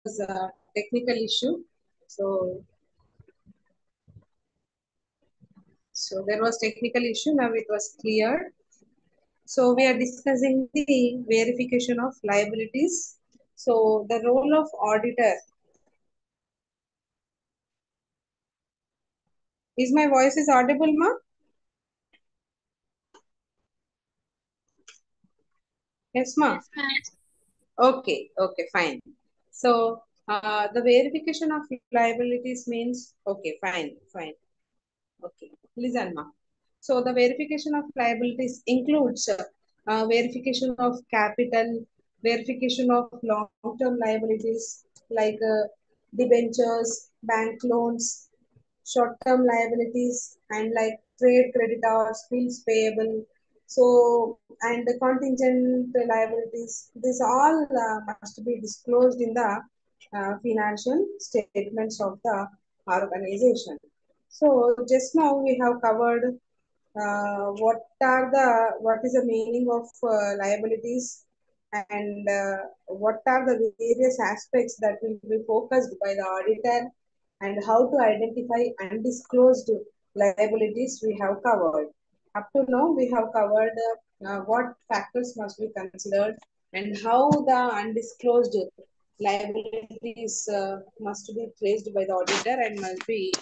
a technical issue. So, so there was technical issue. Now it was cleared. So we are discussing the verification of liabilities. So the role of auditor. Is my voice is audible, ma? Yes, ma. Yes, ma'am. Okay, okay, fine. So the verification of liabilities means okay, fine, fine. Okay, listen, ma. So the verification of liabilities includes verification of capital, verification of long-term liabilities like debentures, bank loans, short-term liabilities, and like trade creditors, bills payable. So and the contingent liabilities. This all must be disclosed in the financial statements of the organization. So just now we have covered what is the meaning of liabilities and what are the various aspects that will be focused by the auditor and how to identify undisclosed liabilities we have covered. Up to now we have covered what factors must be considered and how the undisclosed liabilities must be traced by the auditor and must be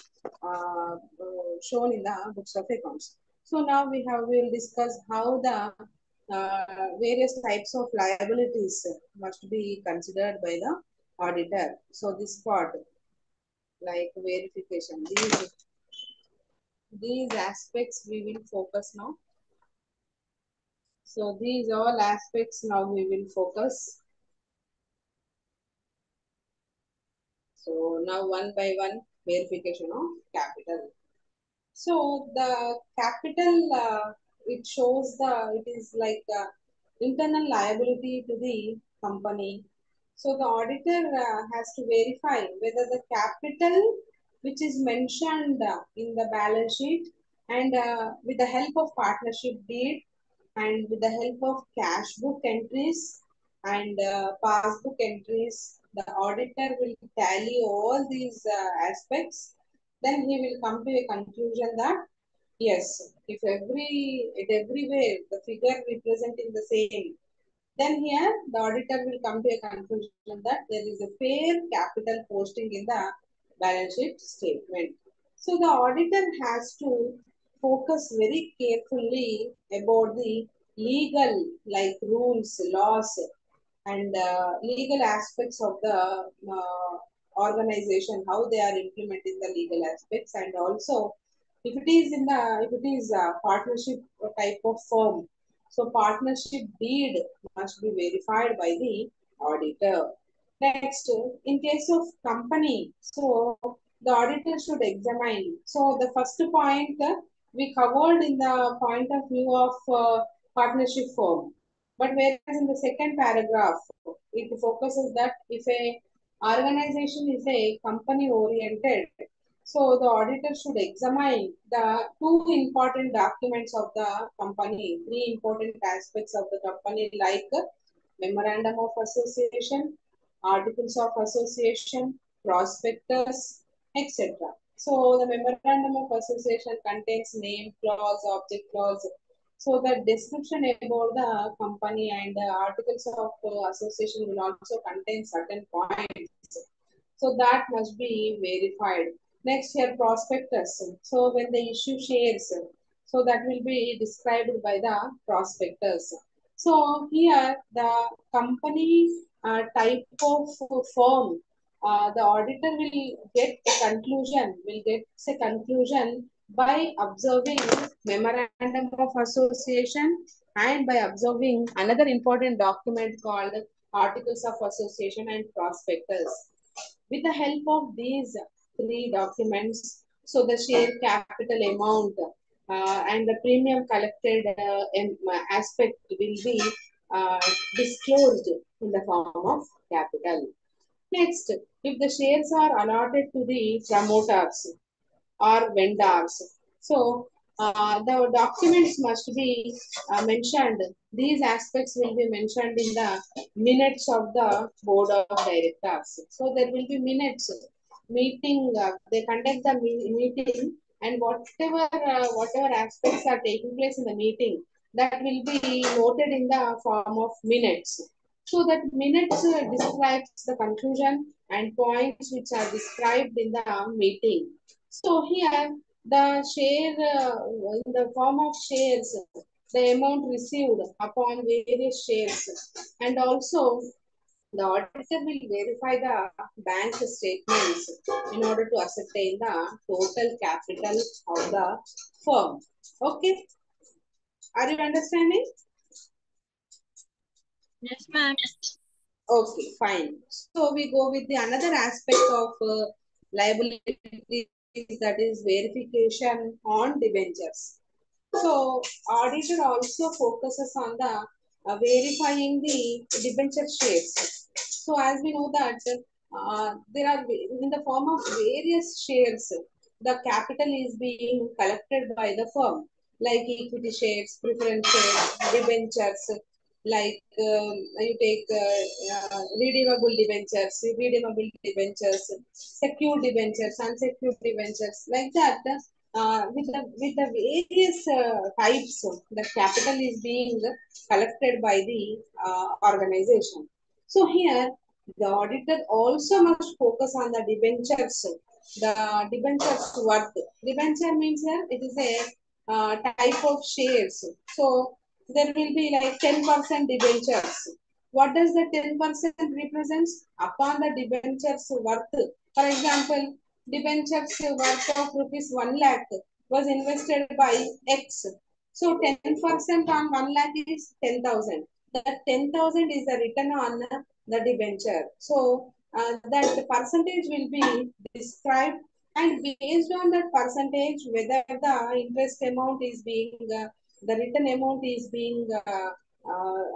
shown in the books of accounts. So now we will discuss how the various types of liabilities must be considered by the auditor. So this part like verification, these aspects we will focus now. So these all aspects now we will focus. So now one by one verification of capital. So the capital, it shows it is like internal liability to the company. So the auditor has to verify whether the capital which is mentioned in the balance sheet and with the help of partnership deed and with the help of cash book entries and passbook entries, the auditor will tally all these aspects. Then he will come to a conclusion that yes, if everywhere the figure representing the same, then here the auditor will come to a conclusion that there is a fair capital posting in the balance sheet statement. So the auditor has to focus very carefully about the legal like rules, laws, and legal aspects of the organization, how they are implementing the legal aspects, and also if it is a partnership type of firm, so partnership deed must be verified by the auditor. Next, in case of company, so the auditor should examine. So the first point we covered in the point of view of partnership firm. But whereas in the second paragraph, it focuses that if a organization is a company oriented, so the auditor should examine the two important documents of the company, three important aspects of the company like memorandum of association, articles of association, prospectus, etc. So the memorandum of association contains name clause, object clause. So the description about the company and the articles of association will also contain certain points. So that must be verified. Next here prospectus. So when they issue shares, so that will be described by the prospectus. So here the company type of firm, the auditor will get a conclusion by observing memorandum of association and by observing another important document called articles of association and prospectus. With the help of these three documents, so the share capital amount and the premium collected aspect will be uh, disclosed in the form of capital. Next, if the shares are allotted to the promoters or vendors, so the documents must be mentioned. These aspects will be mentioned in the minutes of the board of directors. So there will be minutes meeting. They conduct the meeting, and whatever aspects are taking place in the meeting, that will be noted in the form of minutes. So that minutes describes the conclusion and points which are described in the meeting. So here the share in the form of shares, the amount received upon various shares, and also the auditor will verify the bank statements in order to ascertain the total capital of the firm. Okay, are you understanding? Yes, ma'am. Okay, fine. So we go with the another aspect of liability, that is verification on debentures. So auditor also focuses on the verifying the debenture shares. So as we know that there are in the form of various shares, the capital is being collected by the firm, like equity shares, preference shares, debentures, like you take redeemable debentures, secured debentures, unsecured debentures, like that. With the various types, the capital is being collected by the organization. So here, the auditor also must focus on the debentures, the debentures worth. Debenture means here it is a type of shares. So there will be like 10% debentures. What does the 10% represents? Upon the debentures worth. For example, debentures worth of rupees 1 lakh was invested by X. So 10% on 1 lakh is 10,000. That 10,000 is the return on the debenture. So that percentage will be described, and based on that percentage, whether the interest amount is being the written amount is being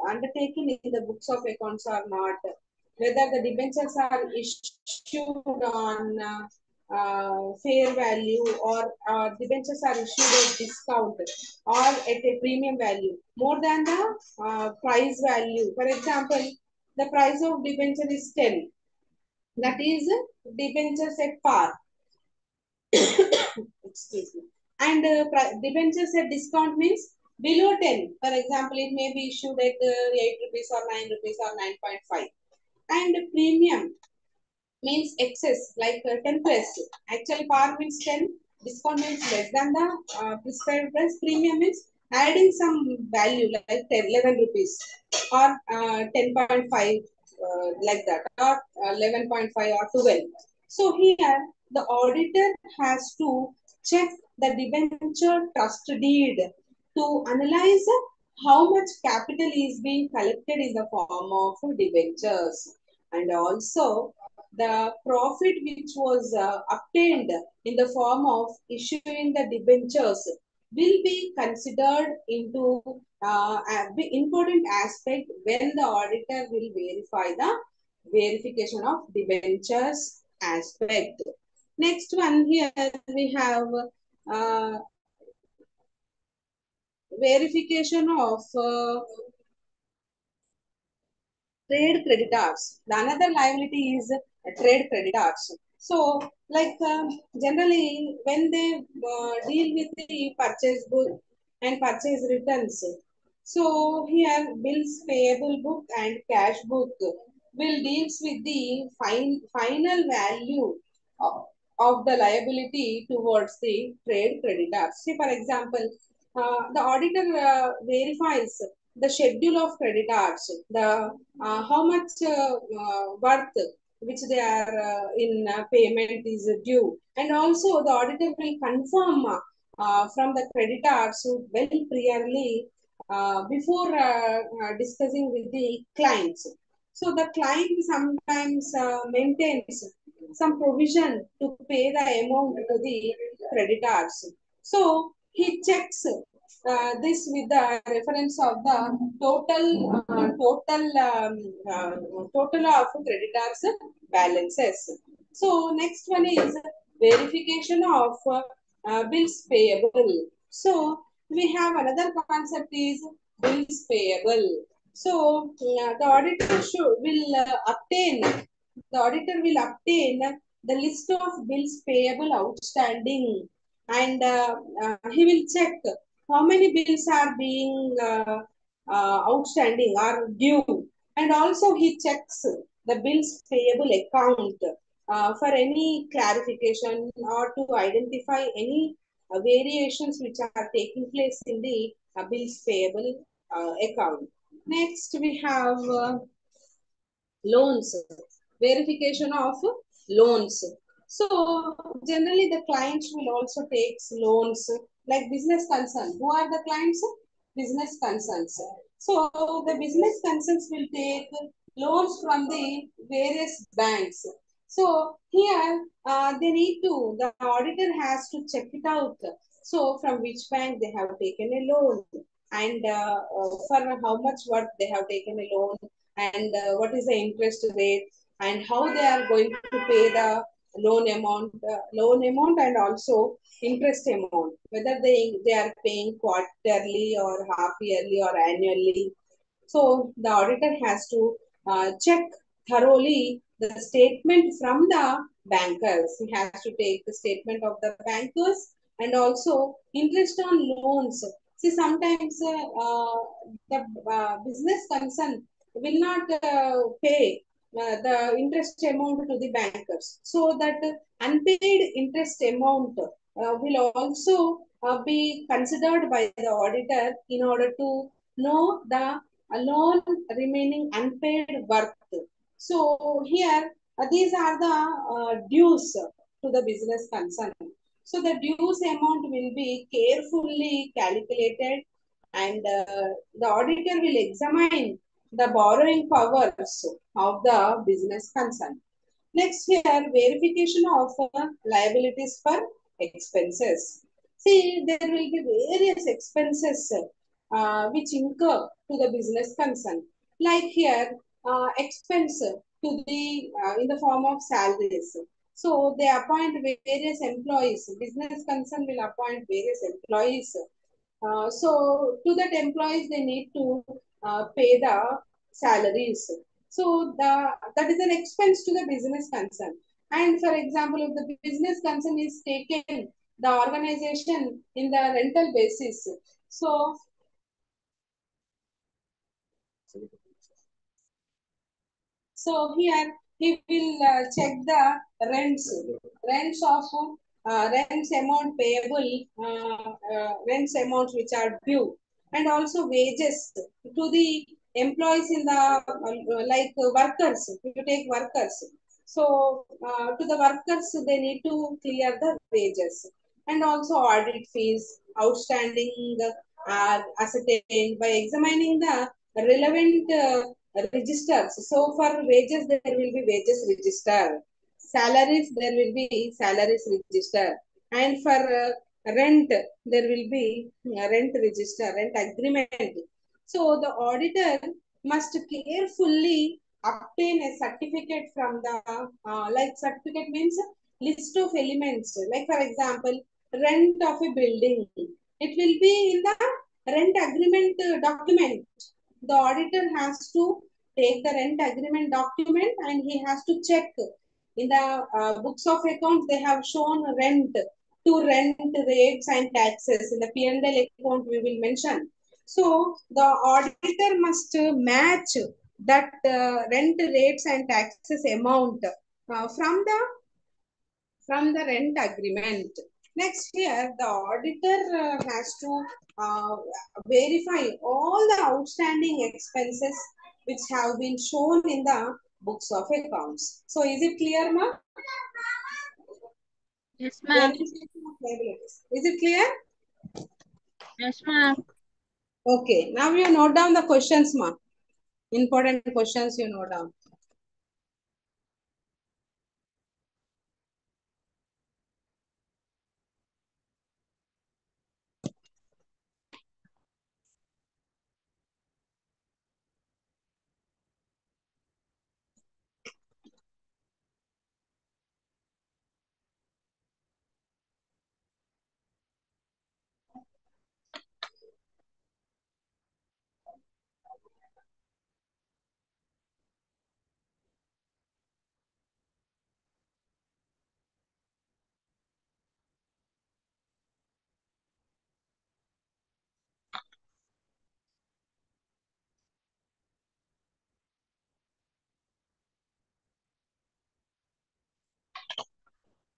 undertaken in the books of accounts or not, whether the debentures are issued on fair value, or debentures are issued at discount or at a premium value more than the price value. For example, the price of debenture is 10. That is debentures at par. Excuse me. And debentures at discount means below 10. For example, it may be issued at 8 rupees or 9 rupees or 9.5. And premium means excess, like 10 plus. Actually, par means 10, discount means less than the prescribed price. Premium means adding some value like 10, 11 rupees or 10.5, like that, or 11.5 or 12. So here the auditor has to check the debenture trust deed to analyze how much capital is being collected in the form of debentures, and also the profit which was obtained in the form of issuing the debentures will be considered into important aspect when the auditor will verify the verification of debentures aspect. Next one, here we have uh, verification of trade creditors. The another liability is trade creditors. So, like generally, when they deal with the purchase book and purchase returns, so here bills payable book and cash book will deals with the final value of the liability towards the trade creditors. See, for example, the auditor verifies the schedule of creditors, the how much worth which they are in payment is due, and also the auditor will confirm from the creditors very clearly before discussing with the clients. So the client sometimes maintains some provision to pay the amount to the creditors. So he checks this with the reference of the total of creditors balances. So next one is verification of bills payable. So we have another concept is bills payable. So the auditor will obtain the auditor will obtain the list of bills payable outstanding, and he will check how many bills are being outstanding or due, and also he checks the bills payable account for any clarification or to identify any variations which are taking place in the bills payable account. Next, we have loans, verification of loans. So generally the clients will also take loans like business concern. Who are the clients? Business concerns. So the business concerns will take loans from the various banks. So here they need to, the auditor has to check it out. So from which bank they have taken a loan, and for how much worth they have taken a loan, and what is the interest rate, and how they are going to pay the loan amount and also interest amount, whether they are paying quarterly or half yearly or annually. So the auditor has to check thoroughly the statement from the bankers. He has to take the statement of the bankers and also interest on loans. See, sometimes the business concern will not pay the interest amount to the bankers. So that unpaid interest amount will also be considered by the auditor in order to know the loan remaining unpaid worth. So here, these are the dues to the business concern. So the dues amount will be carefully calculated, and the auditor will examine the borrowing powers of the business concern. Next here, verification of liabilities for expenses. See, there will be various expenses which incur to the business concern. Like here, expense to the in the form of salaries. So they appoint various employees. Business concern will appoint various employees. So to that employees they need to pay the salaries. So that is an expense to the business concern. And for example, if the business concern is taken the organization in the rental basis, so here he will check the rents of rents amount payable, rents amounts which are due, and also wages to the employees in the workers. If you take workers, so to the workers they need to clear the wages, and also audit fees outstanding ascertained by examining the relevant registers. So for wages, there will be wages register. Salaries, there will be salaries register. And for rent, there will be rent register, rent agreement. So the auditor must carefully obtain a certificate from the, like certificate means list of elements. Like for example, rent of a building. It will be in the rent agreement document. The auditor has to take the rent agreement document and he has to check in the books of accounts they have shown rent to rent rates and taxes. In the P&L account we will mention. So the auditor must match that rent rates and taxes amount from the rent agreement. Next here, the auditor has to uh, verify all the outstanding expenses which have been shown in the books of accounts. So is it clear, ma? Yes, ma'am. Verification of liabilities. Is it clear? Yes, ma'am. Okay. Now you note down the questions, ma. Important questions you note down.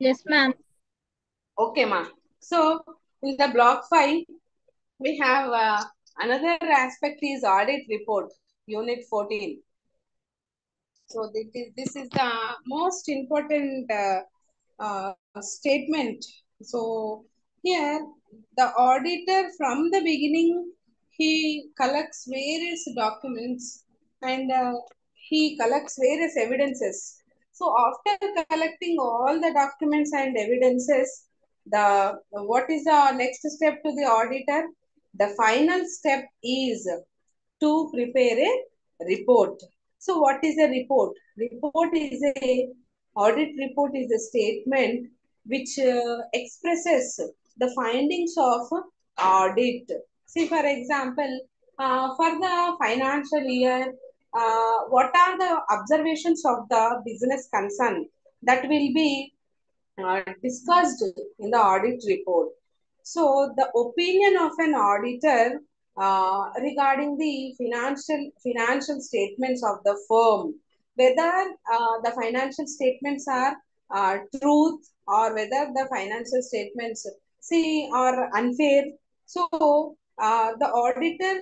Yes, ma'am. Okay, ma. So in the block 5, we have another aspect is audit report, unit 14. So this is the most important statement. So here the auditor from the beginning, he collects various documents and he collects various evidences. So after collecting all the documents and evidences, the what is the next step to the auditor? The final step is to prepare a report. So what is a report? Report is a audit report is a statement which expresses the findings of audit. See, for example, for the financial year, what are the observations of the business concern that will be discussed in the audit report. So the opinion of an auditor regarding the financial statements of the firm, whether the financial statements are truth or whether the financial statements see are unfair. So the auditor,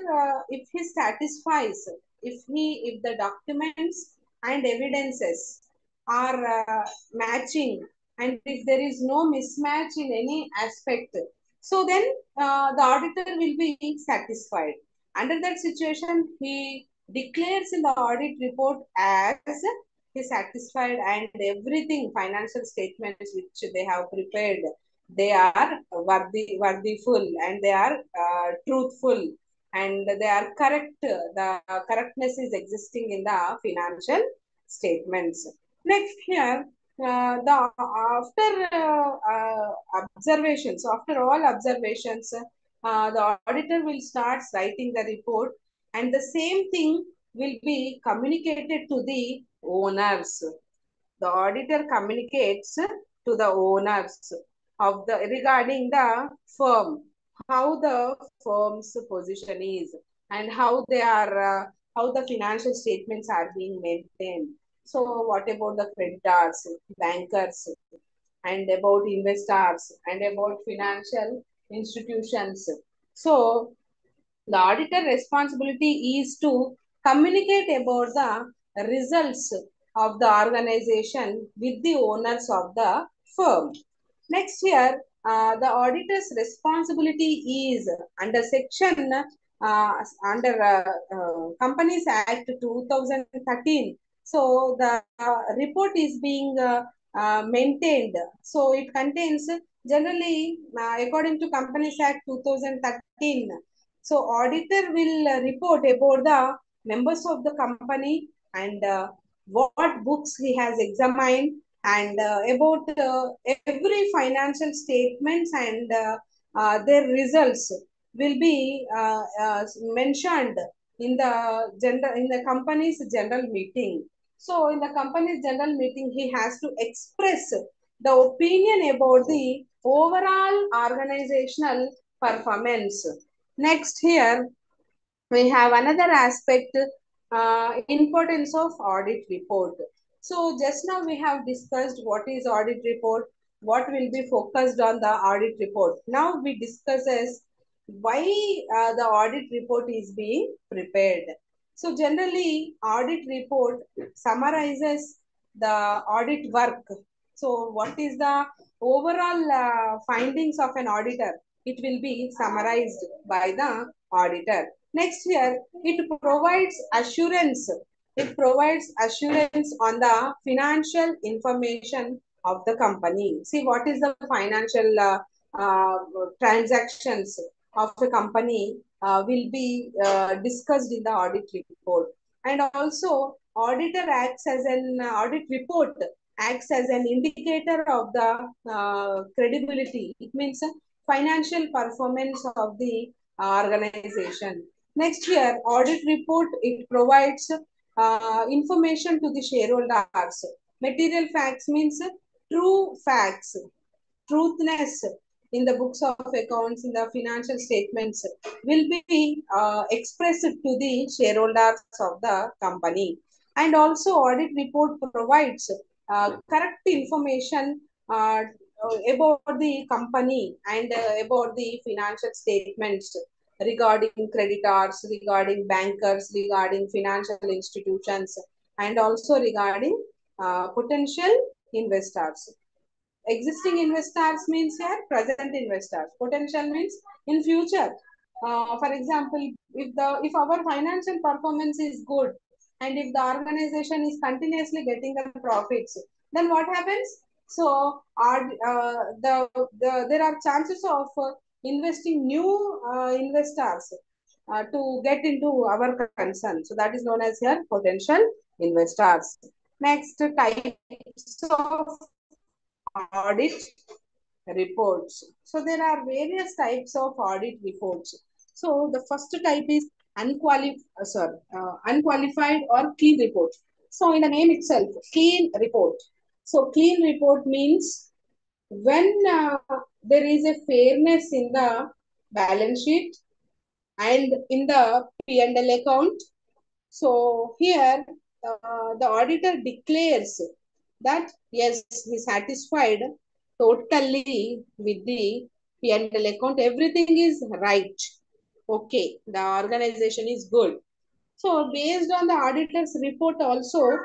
if he satisfies, if the documents and evidences are matching and if there is no mismatch in any aspect, so then the auditor will be satisfied. Under that situation, he declares in the audit report as he satisfied and everything financial statements which they have prepared, they are worthyful and they are truthful and they are correct. The correctness is existing in the financial statements. Next here, the after observations, after all observations, the auditor will start writing the report, and the same thing will be communicated to the owners. The auditor communicates to the owners of the regarding the firm, how the firm's position is, and how they are, how the financial statements are being maintained. So, what about the creditors, bankers, and about investors, and about financial institutions? So, the auditor responsibility is to communicate about the results of the organization with the owners of the firm. Next here, the auditor's responsibility is under section under Companies Act 2013. So the report is being maintained. So it contains generally according to Companies Act 2013. So auditor will report about the members of the company and what books he has examined and about every financial statements and their results will be mentioned in the company's general meeting. So in the company's general meeting, he has to express the opinion about the overall organizational performance. Next here, we have another aspect, importance of audit report. So just now we have discussed what is audit report, what will be focused on the audit report. Now we discuss as why the audit report is being prepared. So generally audit report summarizes the audit work. So what is the overall findings of an auditor? It will be summarized by the auditor. Next here, it provides assurance. It provides assurance on the financial information of the company. See what is the financial uh, transactions of the company will be discussed in the audit report. And also, auditor acts as an audit report acts as an indicator of the credibility. It means financial performance of the organization. Next year, audit report, it provides information to the shareholders. Material facts means true facts, truthness in the books of accounts, in the financial statements will be expressed to the shareholders of the company. And also audit report provides correct information uh, about the company and about the financial statements regarding creditors, regarding bankers, regarding financial institutions, and also regarding potential investors. Existing investors means here present investors. Potential means in future. For example, if our financial performance is good and if the organization is continuously getting the profits, then what happens? So, there are chances of investing new investors to get into our concern. So that is known as here potential investors. Next, types of audit reports. So there are various types of audit reports. So the first type is unqualified or clean report. So in the name itself, clean report. So clean report means when there is a fairness in the balance sheet and in the P&L account. So here the auditor declares that yes, he satisfied totally with the P&L account. Everything is right. Okay, the organization is good. So based on the auditor's report also,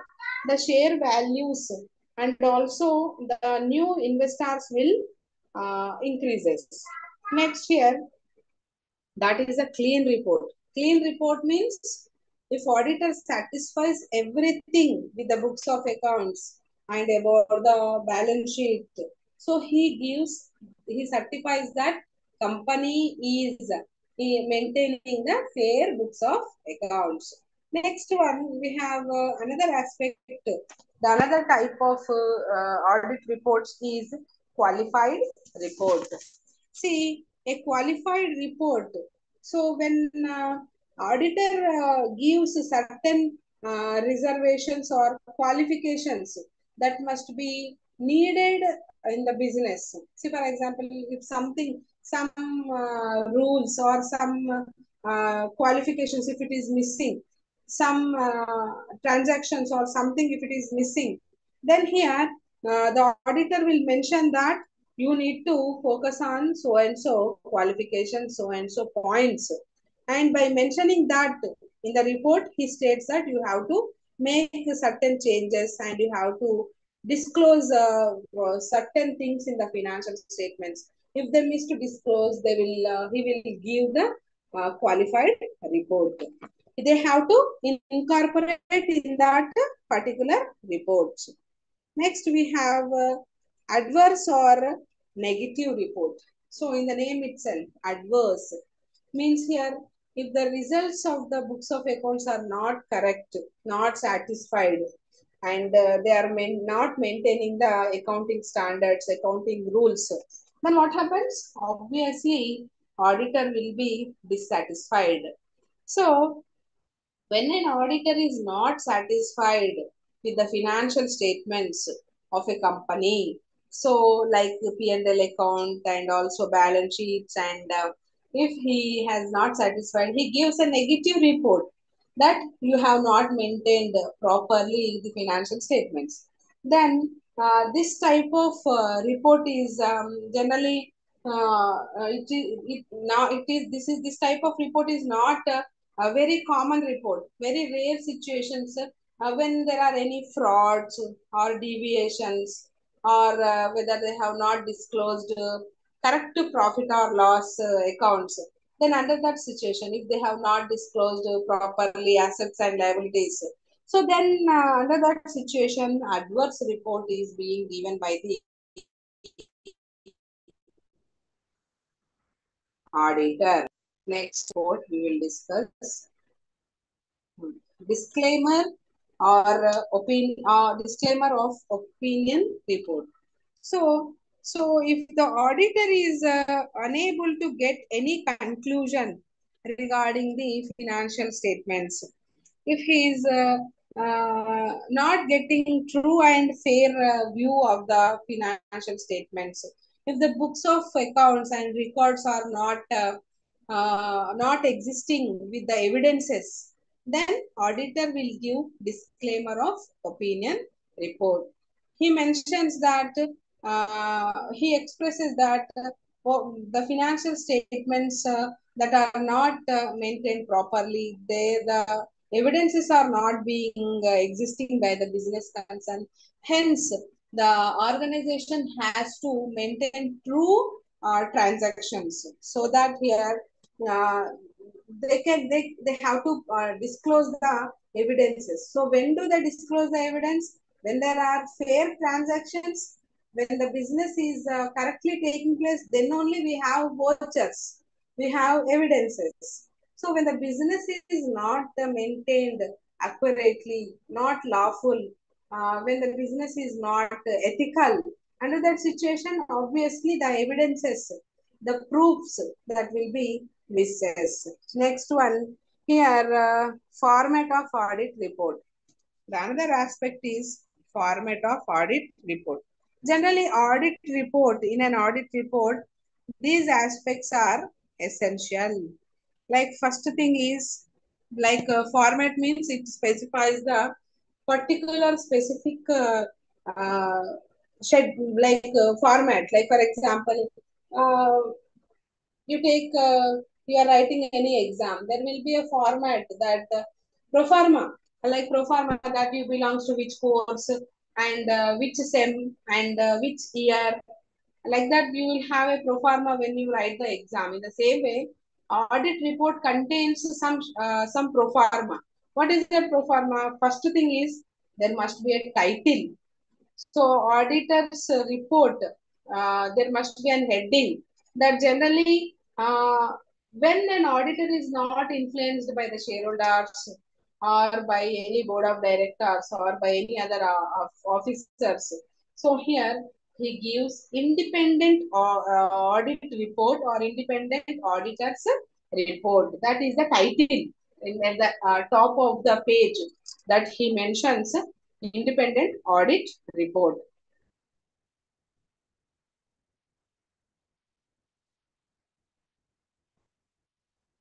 the share values and also the new investors will increases. Next here, that is a clean report. Clean report means if auditor satisfies everything with the books of accounts and about the balance sheet, so he certifies that company is maintaining the fair books of accounts. Next one, we have another aspect. The another type of audit reports is qualified report. See, a qualified report. So when auditor gives certain reservations or qualifications that must be needed in the business. See, for example, if some rules or some qualifications, if it is missing, some transactions or something, if it is missing, then here the auditor will mention that you need to focus on so and so qualifications, so and so points. And by mentioning that in the report, he states that you have to make certain changes and you have to disclose certain things in the financial statements. If they miss to disclose, he will give the qualified report. They have to incorporate in that particular report. Next, we have adverse or negative report. So, in the name itself, adverse means here if the results of the books of accounts are not correct, not satisfied, and they are not maintaining the accounting standards, accounting rules, then what happens? Obviously, auditor will be dissatisfied. So, when an auditor is not satisfied with the financial statements of a company, so like the P&L account and also balance sheets, and if he has not satisfied, he gives a negative report that you have not maintained properly the financial statements. Then this type of report is generally this type of report is not a very common report, very rare situations when there are any frauds or deviations or whether they have not disclosed correct profit or loss accounts. Then under that situation, if they have not disclosed properly assets and liabilities, so then under that situation, adverse report is being given by the auditor. Next report we will discuss. Disclaimer or disclaimer of opinion report. So if the auditor is unable to get any conclusion regarding the financial statements, if he is not getting true and fair view of the financial statements, if the books of accounts and records are not existing with the evidences, then auditor will give disclaimer of opinion report. He mentions that he expresses that the financial statements that are not maintained properly, the evidences are not being existing by the business concern. Hence, the organization has to maintain true transactions, so that here uh, they have to disclose the evidences. So when do they disclose the evidence? When there are fair transactions, when the business is correctly taking place, then only we have vouchers, we have evidences. So when the business is not maintained accurately, not lawful, when the business is not ethical, under that situation, obviously the evidences, the proofs that will be misses. Next one, here format of audit report. The another aspect is format of audit report. Generally, audit report, in an audit report, these aspects are essential. Like first thing is, like format means it specifies the particular specific uh, shed, like format. Like for example, you take you are writing any exam, there will be a format that pro forma, like pro forma that you belongs to which course and which sem and which year, like that you will have a pro forma when you write the exam. In the same way, audit report contains some pro forma. What is that pro forma? First thing is, there must be a title. So auditor's report, there must be an heading that generally, when an auditor is not influenced by the shareholders or by any board of directors or by any other officers, so here he gives independent audit report or independent auditor's report. That is the title at the top of the page that he mentions independent audit report.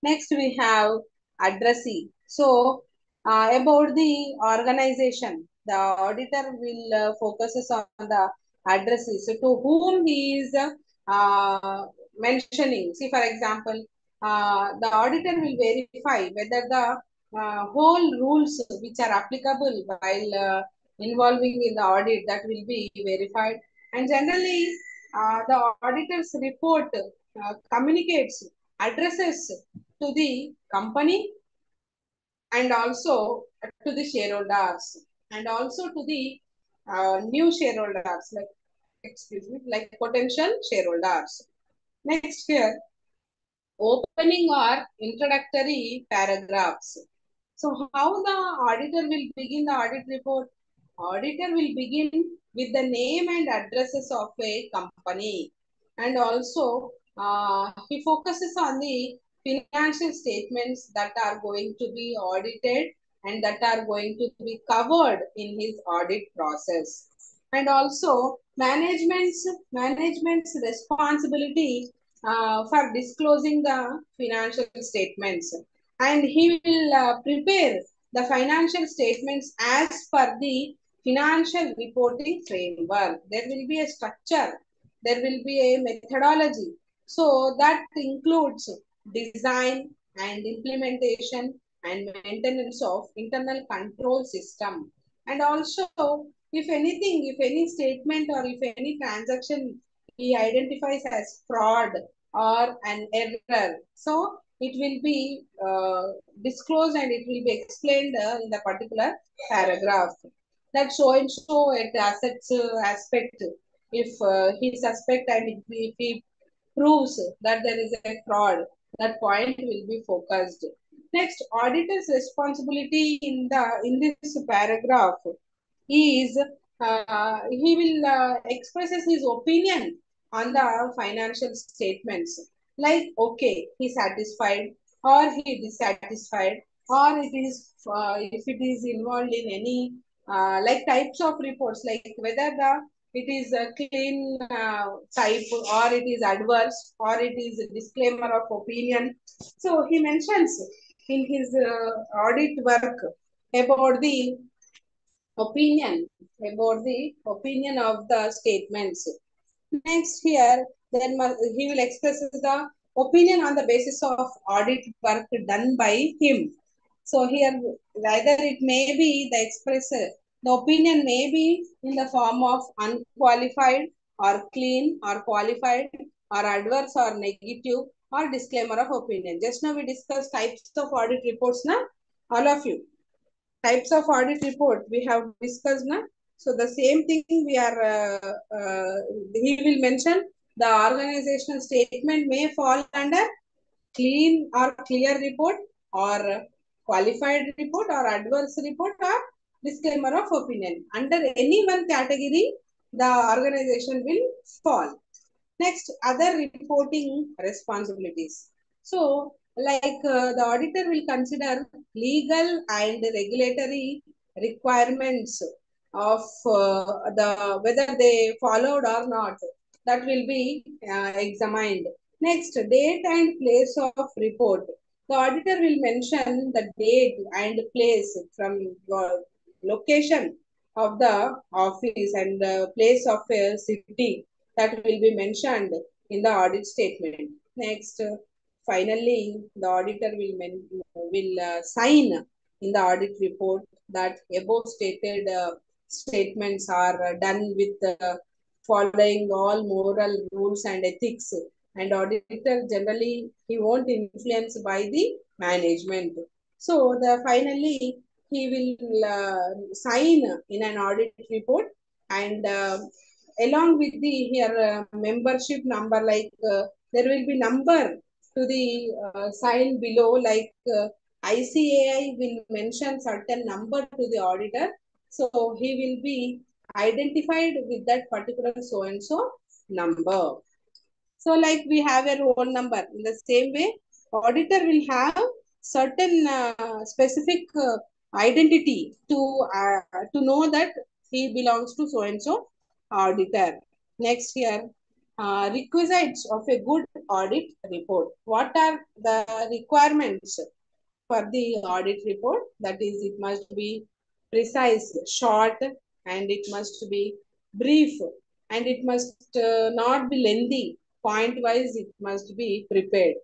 Next, we have addressee. So, about the organization, the auditor will focuses on the addressee. So, to whom he is mentioning. See, for example, the auditor will verify whether the whole rules which are applicable while involving in the audit, that will be verified. And generally, the auditor's report communicates addresses to the company and also to the shareholders and also to the new shareholders, like, excuse me, like potential shareholders. Next here, opening or introductory paragraphs. So how the auditor will begin the audit report? Auditor will begin with the name and addresses of a company, and also he focuses on the financial statements that are going to be audited and that are going to be covered in his audit process. And also management's responsibility for disclosing the financial statements, and he will prepare the financial statements as per the financial reporting framework. There will be a structure, there will be a methodology. So that includes design and implementation and maintenance of internal control system. And also, if anything, if any statement or if any transaction he identifies as fraud or an error, so it will be disclosed and it will be explained in the particular paragraph. That so and so at assets aspect, if he suspect and if he proves that there is a fraud, that point will be focused. Next, auditor's responsibility in this paragraph is he will expresses his opinion on the financial statements. Like, okay, he satisfied or he dissatisfied, or it is if it is involved in any like types of reports, like whether the it is a clean type or it is adverse or it is a disclaimer of opinion. So he mentions in his audit work about the opinion, about the opinion of the statements. Next here, then he will express the opinion on the basis of audit work done by him. So here, either it may be the the opinion may be in the form of unqualified or clean or qualified or adverse or negative or disclaimer of opinion. Just now we discussed types of audit reports now, all of you. Types of audit report we have discussed now. So the same thing we are, he will mention the organizational statement may fall under clean or clear report or qualified report or adverse report or disclaimer of opinion. Under any one category, the organization will fall. Next, other reporting responsibilities. So, like the auditor will consider legal and regulatory requirements of the whether they followed or not. That will be examined. Next, date and place of report. The auditor will mention the date and place from your location of the office and the place of a city that will be mentioned in the audit statement. Next, finally, the auditor will sign in the audit report that above stated statements are done with following all moral rules and ethics. And auditor generally he won't influence by the management. So the finally he will sign in an audit report and along with the here membership number, like there will be number to the sign below, like ICAI will mention certain number to the auditor, so he will be identified with that particular so and so number. So like we have a roll number, in the same way auditor will have certain specific identity to know that he belongs to so and so auditor. Next here, requisites of a good audit report. What are the requirements for the audit report? That is, it must be precise, short, and it must be brief, and it must not be lengthy. Point wise, it must be prepared.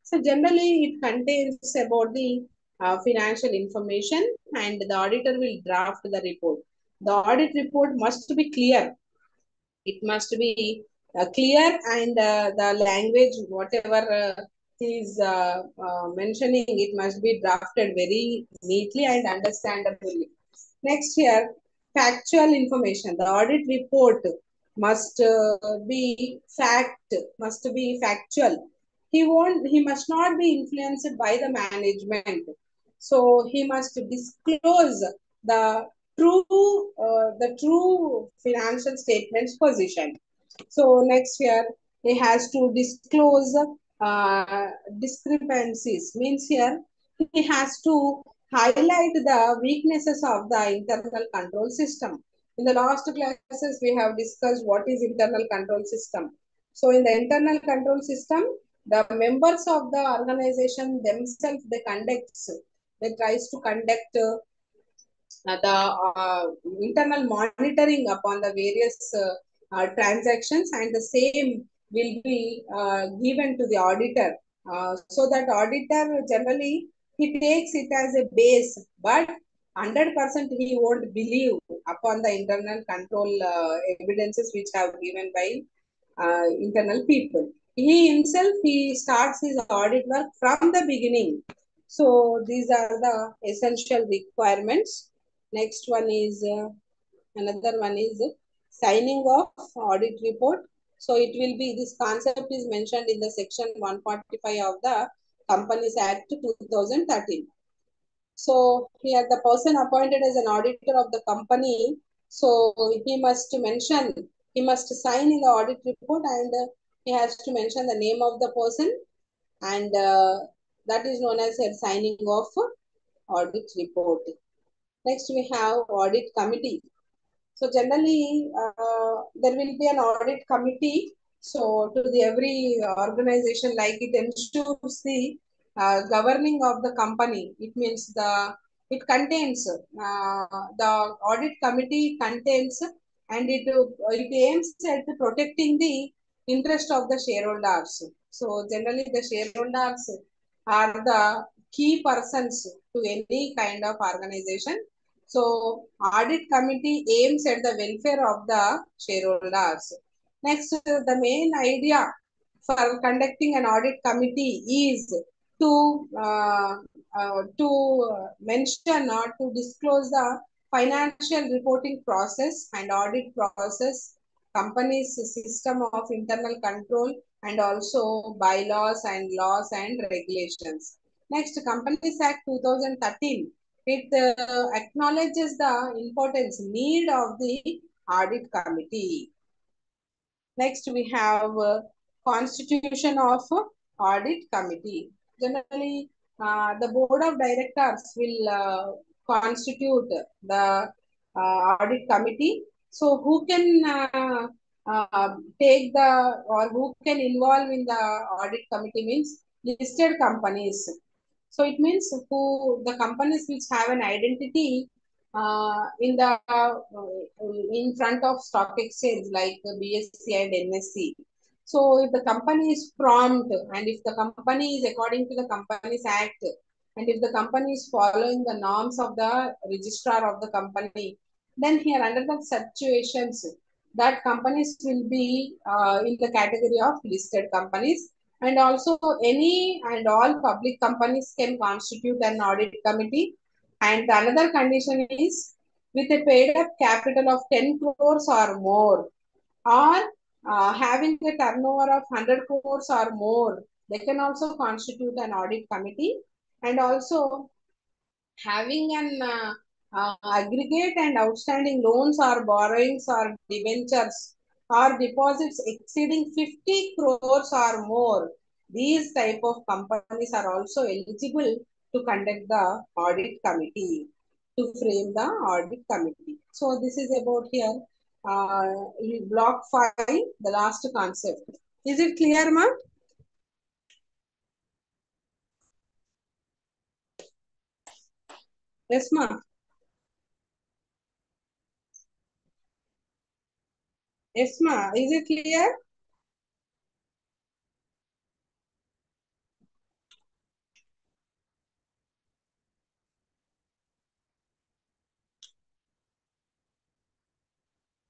So generally, it contains about the financial information, and the auditor will draft the report. The audit report must be clear. It must be clear, and the language, whatever he is mentioning, it must be drafted very neatly and understandably. Next here, factual information. The audit report must must be factual. He must not be influenced by the management. So he must disclose the the true financial statements position. So next here, he has to disclose discrepancies. Means here, he has to highlight the weaknesses of the internal control system. In the last classes, we have discussed what is internal control system. So in the internal control system, the members of the organization themselves, they tries to conduct the internal monitoring upon the various transactions, and the same will be given to the auditor, so that auditor generally he takes it as a base, but 100% he won't believe upon the internal control evidences which have given by internal people. He himself, he starts his audit work from the beginning. So these are the essential requirements. Next one is another one is signing of audit report. So it will be, this concept is mentioned in the section 145 of the Companies Act 2013. So here the person appointed as an auditor of the company, so he must mention, he must sign in the audit report, and he has to mention the name of the person, and that is known as a signing of audit report. Next we have audit committee. So generally, there will be an audit committee. So to the every organization, like it ensures the governing of the company. It means it contains the audit committee contains and it aims at protecting the interest of the shareholders. So generally the shareholders are the key persons to any kind of organization. So audit committee aims at the welfare of the shareholders. Next, the main idea for conducting an audit committee is to mention or to disclose the financial reporting process and audit process, company's system of internal control, and also bylaws and laws and regulations. Next, Companies Act 2013. It acknowledges the importance need of the audit committee. Next, we have constitution of audit committee. Generally, the board of directors will constitute the audit committee. So, who can take the or who can involve in the audit committee means listed companies. So it means who the companies which have an identity in front of stock exchange like BSE and NSE. So if the company is prompt and if the company is according to the Companies Act and if the company is following the norms of the registrar of the company, then here under the situations that companies will be in the category of listed companies, and also any and all public companies can constitute an audit committee. And the another condition is with a paid up capital of 10 crores or more, or having a turnover of 100 crores or more, they can also constitute an audit committee. And also having an aggregate and outstanding loans or borrowings or debentures or deposits exceeding 50 crores or more, these type of companies are also eligible to conduct the audit committee, to frame the audit committee. So this is about here block 5, the last concept. Is it clear, ma'am? Yes, ma'am. Yes, ma'am. Is it clear?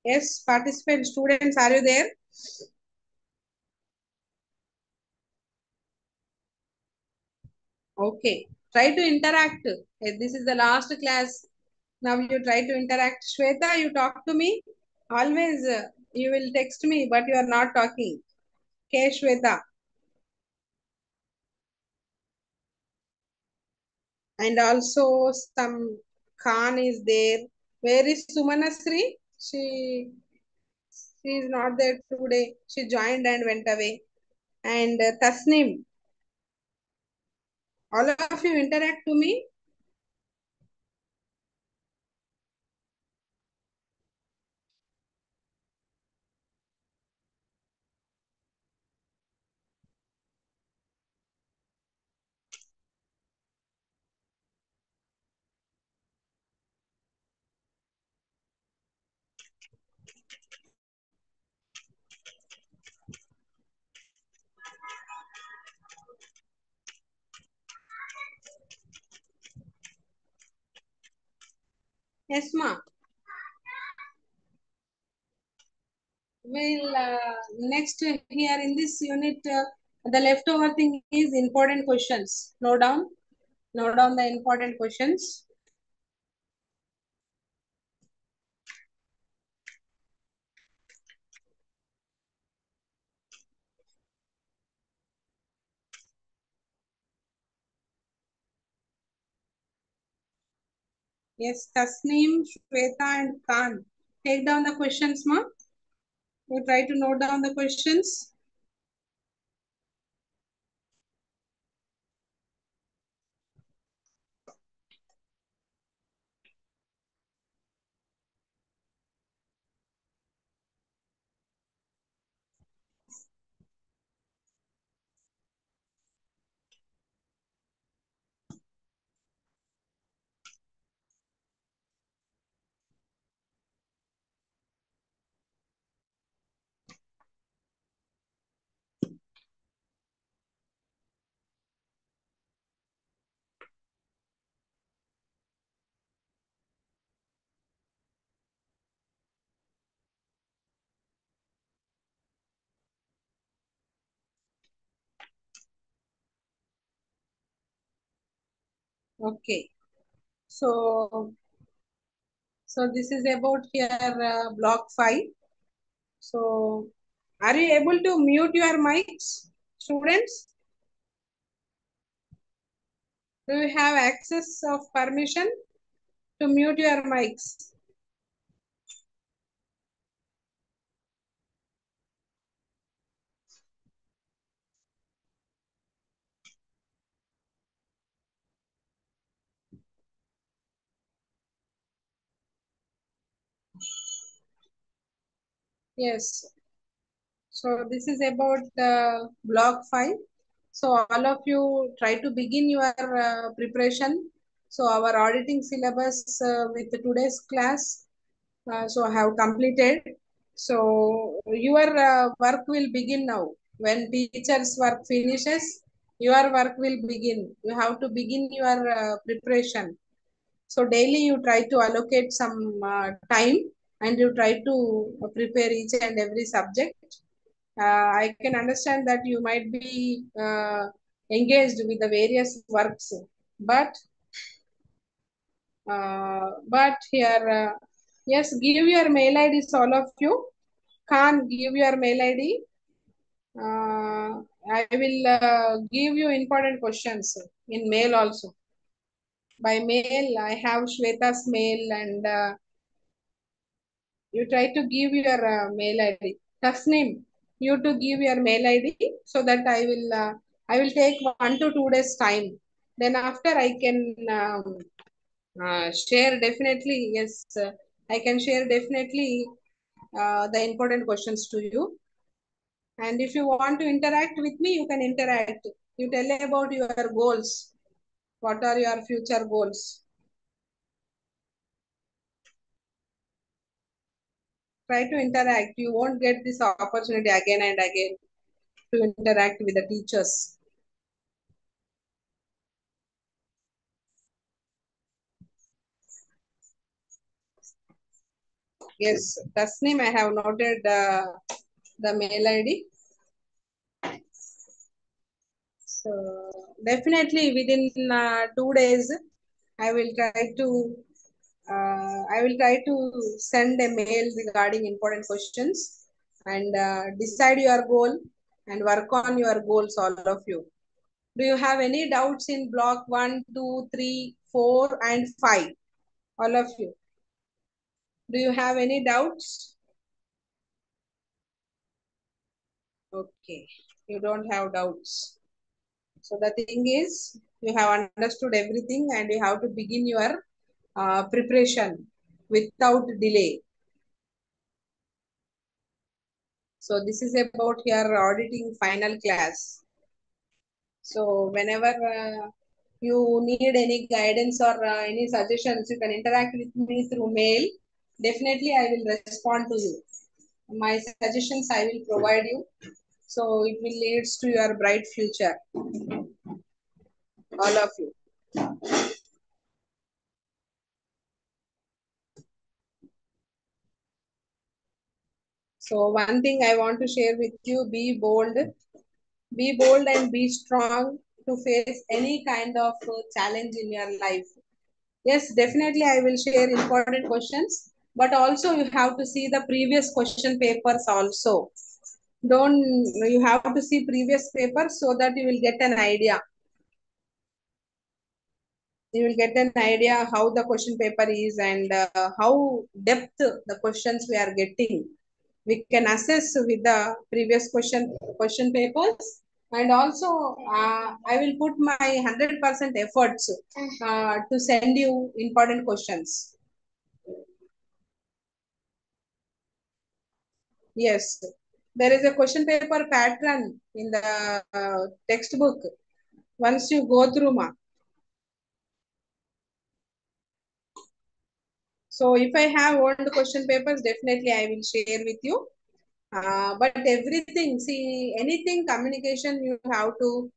Yes, participant students, are you there? Okay. Try to interact. This is the last class. Now you try to interact. Shweta, you talk to me. Always you will text me, but you are not talking. Okay, Shweta. And also some Khan is there. Where is Sumanasri? She is not there today. She joined and went away. And Tasnim. All of you interact to me. Yes, ma. Well, next here in this unit, the leftover thing is important questions. Note down the important questions. Yes, Tasneem, Shweta, and Khan. Take down the questions, ma. You try to note down the questions. Okay. So, so this is about here block 5. So, are you able to mute your mics, students? Do you have access of permission to mute your mics? Yes. So this is about block 5. So all of you try to begin your preparation. So our auditing syllabus with today's class, so I have completed. So your work will begin now. When teacher's work finishes, your work will begin. You have to begin your preparation. So daily you try to allocate some time and you try to prepare each and every subject. I can understand that you might be engaged with the various works, but here, yes, give your mail IDs, all of you. Can't give your mail ID. I will give you important questions in mail also. By mail, I have Shweta's mail, and you try to give your mail ID. Tasneem, you to give your mail ID so that I will take 1 to 2 days time. Then after I can share definitely. Yes, I can share definitely the important questions to you. And if you want to interact with me, you can interact. You tell about your goals. What are your future goals? Try to interact. You won't get this opportunity again and again to interact with the teachers. Yes, Tasneem, I have noted the mail ID. So definitely within 2 days, I will try to send a mail regarding important questions and decide your goal and work on your goals, all of you. Do you have any doubts in block 1, 2, 3, 4, and 5? All of you. Do you have any doubts? Okay, you don't have doubts. So the thing is, you have understood everything and you have to begin your preparation without delay. So this is about your auditing final class. So whenever you need any guidance or any suggestions, you can interact with me through mail. Definitely, I will respond to you. My suggestions I will provide you. So it will leads to your bright future, all of you. So one thing I want to share with you, be bold and be strong to face any kind of challenge in your life. Yes, definitely I will share important questions, but also you have to see the previous question papers also. Don't, you have to see previous papers so that you will get an idea. You will get an idea how the question paper is and how depth the questions we are getting. We can assess with the previous question papers, and also I will put my 100% efforts to send you important questions. Yes, there is a question paper pattern in the textbook. Once you go through, ma. So if I have old question papers, definitely I will share with you. But everything, see, anything communication you have to,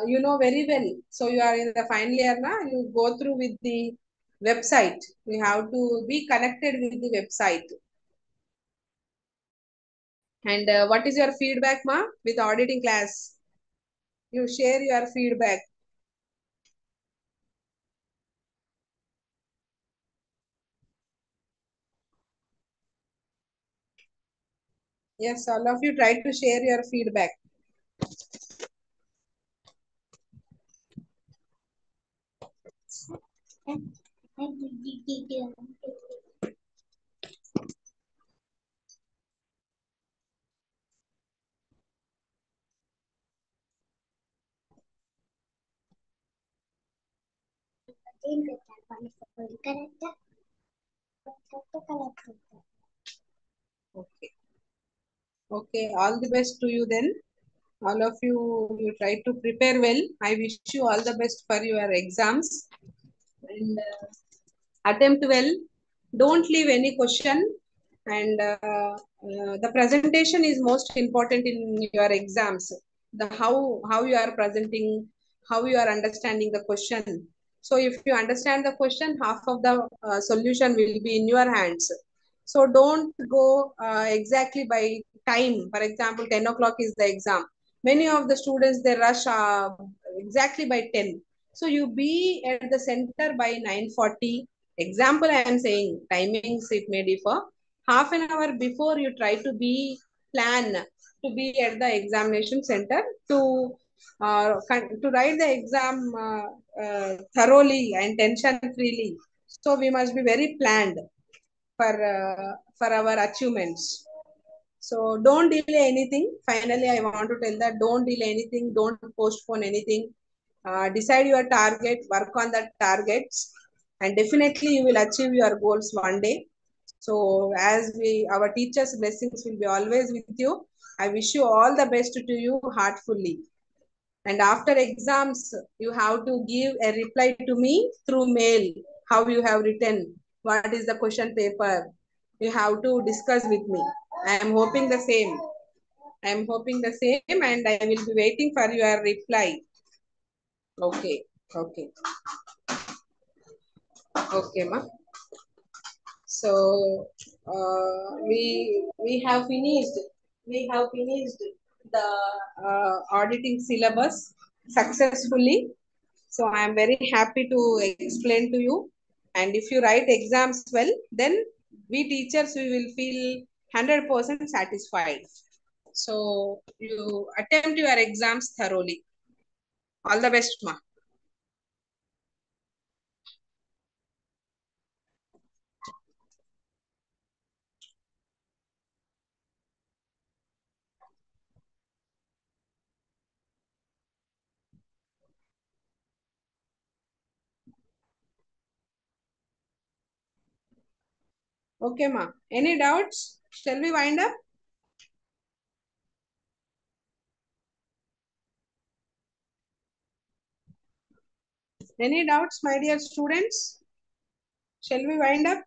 you know very well. So you are in the final year now, you go through with the website. You have to be connected with the website. And what is your feedback, ma, with auditing class? You share your feedback. Yes, all of you try to share your feedback. Okay. Okay, all the best to you then. All of you, you try to prepare well. I wish you all the best for your exams. And attempt well. Don't leave any question. And the presentation is most important in your exams. The how you are presenting, how you are understanding the question. So if you understand the question, half of the solution will be in your hands. So don't go exactly by time. For example, 10 o'clock is the exam. Many of the students they rush exactly by 10. So you be at the center by 9:40. Example, I am saying timings it may differ. Half an hour before you try to be plan to be at the examination center to to write the exam thoroughly and tension freely. So we must be very planned for our achievements. So don't delay anything. Finally, I want to tell that don't delay anything, don't postpone anything. Decide your target, work on the targets, and definitely you will achieve your goals one day. So as our teachers' blessings will be always with you. I wish you all the best to you heartfully. And after exams, you have to give a reply to me through mail. How you have written, what is the question paper? You have to discuss with me. I am hoping the same. I am hoping the same, and I will be waiting for your reply. Okay, okay, okay, ma. So we have finished. We have finished the auditing syllabus successfully. So I am very happy to explain to you. And if you write exams well, then we teachers we will feel 100% satisfied. So you attempt your exams thoroughly. All the best, ma. Okay, ma. Any doubts? Shall we wind up? Any doubts, my dear students? Shall we wind up?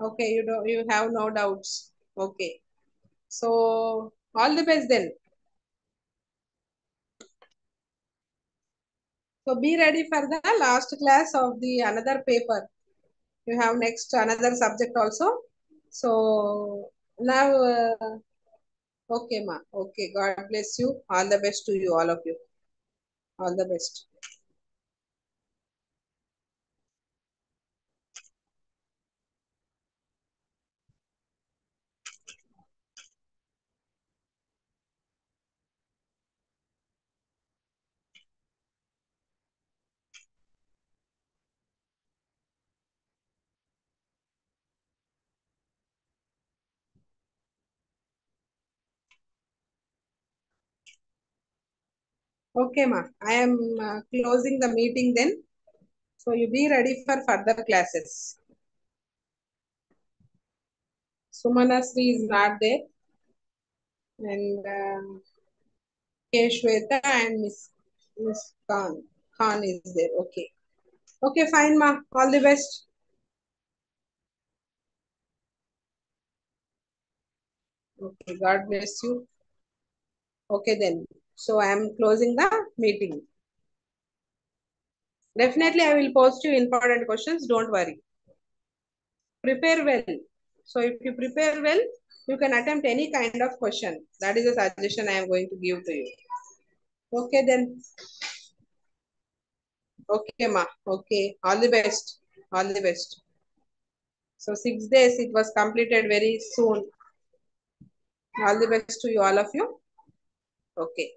Okay, you have no doubts. Okay. So all the best then. So be ready for the last class of the another paper. You have next another subject also. So now, okay, ma. Okay, God bless you. All the best to you, all of you. All the best. Okay, ma. I am closing the meeting then. So you be ready for further classes. Sumana Sri is not there, and K. Shweta and Miss Khan is there. Okay. Okay, fine, ma. All the best. Okay, God bless you. Okay, then. So I am closing the meeting. Definitely, I will post you important questions. Don't worry. Prepare well. So if you prepare well, you can attempt any kind of question. That is a suggestion I am going to give to you. Okay, then. Okay, ma. Okay. All the best. All the best. So 6 days it was completed very soon. All the best to you, all of you. Okay.